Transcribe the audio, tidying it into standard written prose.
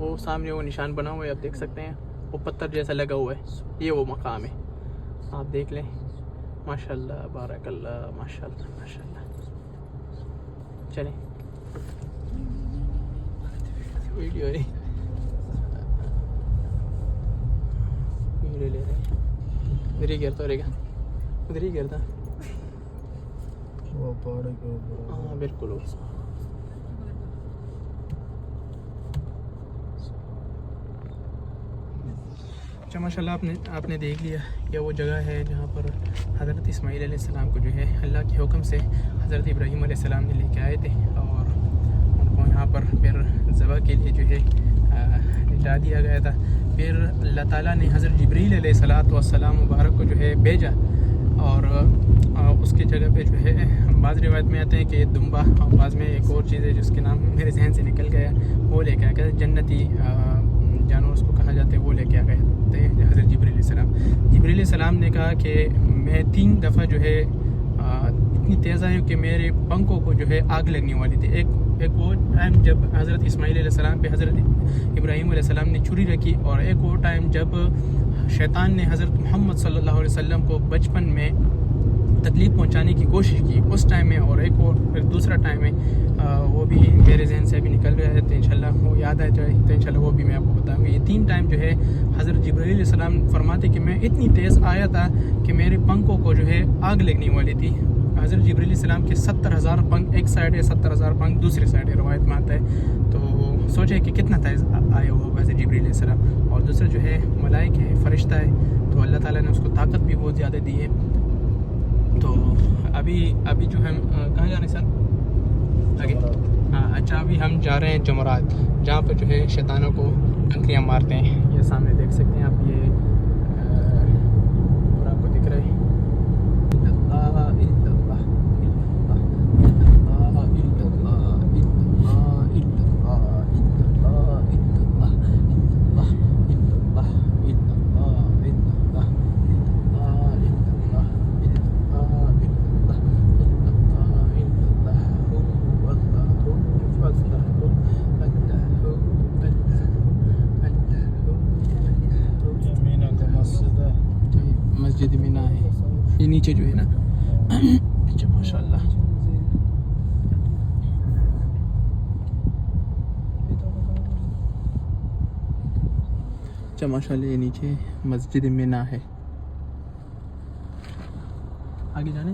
वो सामने वो निशान बना हुआ है, आप देख सकते हैं, वो पत्थर जैसा लगा हुआ है, ये वो मकाम है, आप देख लें। माशाल्लाह बारकल्लाह, माशाल्लाह माशाल्लाह। चलें वीडियो ले रहे हैं, उधर ही गिरता रहेगा, उधर ही गिरता, वो पहाड़ के ऊपर। हाँ बिल्कुल। अच्छा माशाल्लाह आपने देख लिया, यह वो जगह है जहाँ पर हज़रत इस्माईल अलैहिस्सलाम को जो है अल्लाह के हुक्म से हज़रत इब्राहीम अलैहिस्सलाम ने लेके आए थे और उनको यहाँ पर फिर ज़बह के लिए जो है लिटा दिया गया था। फिर अल्लाह ताला ने हज़रत जिब्रील अलैहिस्सलाम मुबारक को जो है भेजा और उसकी जगह पे जो है बाज़ रिवायत में आते हैं कि दुम्बा, और बाज़ में एक और चीज़ है जिसके नाम मेरे जहन से निकल गया, वो लेके आ गया, जन्नती जानवर उसको कहा जाता है, वो लेके आ गए थे हज़रत जिब्रील सलाम ने कहा कि मैं 3 दफ़ा जो है इतनी तेज़ आई हूँ कि मेरे पंखों को जो है आग लगने वाली थी। एक वो टाइम जब हज़रत इस्माईल अलैहिस्सलाम पे हज़रत इब्राहीम अलैहिस्सलाम ने छुरी रखी, और एक वो टाइम जब शैतान ने हज़रत मोहम्मद सल्लल्लाहु अलैहि वसल्लम को बचपन में तकलीफ़ पहुंचाने की कोशिश की, उस टाइम में, और एक और फिर दूसरा टाइम है वो भी मेरे जहन से अभी निकल रहा है, तो इंशाल्लाह वो याद आ जाए तो इंशाल्लाह वो भी मैं आपको बताऊंगा। ये 3 टाइम जो है हज़रत जिब्रील सलाम फरमाते कि मैं इतनी तेज़ आया था कि मेरे पंखों को जो है आग लगने वाली थी। हज़रत जिब्रील सलाम के 70,000 पंख एक साइड है, 70,000 पंख दूसरी साइड है, रवायत में आता है। तो सोचे कि कितना तेज़ आया हुआ हज़रत जिब्रील सलाम। और दूसरा जो है मलाइक है, फ़रिश्ता है, तो अल्लाह ताला ने उसको ताकत भी बहुत ज़्यादा दी है। तो अभी जो हम कहाँ जा रहे हैं सर आगे? हाँ अच्छा, अभी हम जा रहे हैं जमरात, जहाँ पर जो है शैतानों को कंकरियाँ मारते हैं। ये सामने देख सकते हैं आप, ये और आपको दिख रहा है मस्जिद मीना है, ये नीचे जो है ना पीछे माशाल्लाह। अच्छा माशाल्लाह ये नीचे मस्जिद मीना है। आगे जाने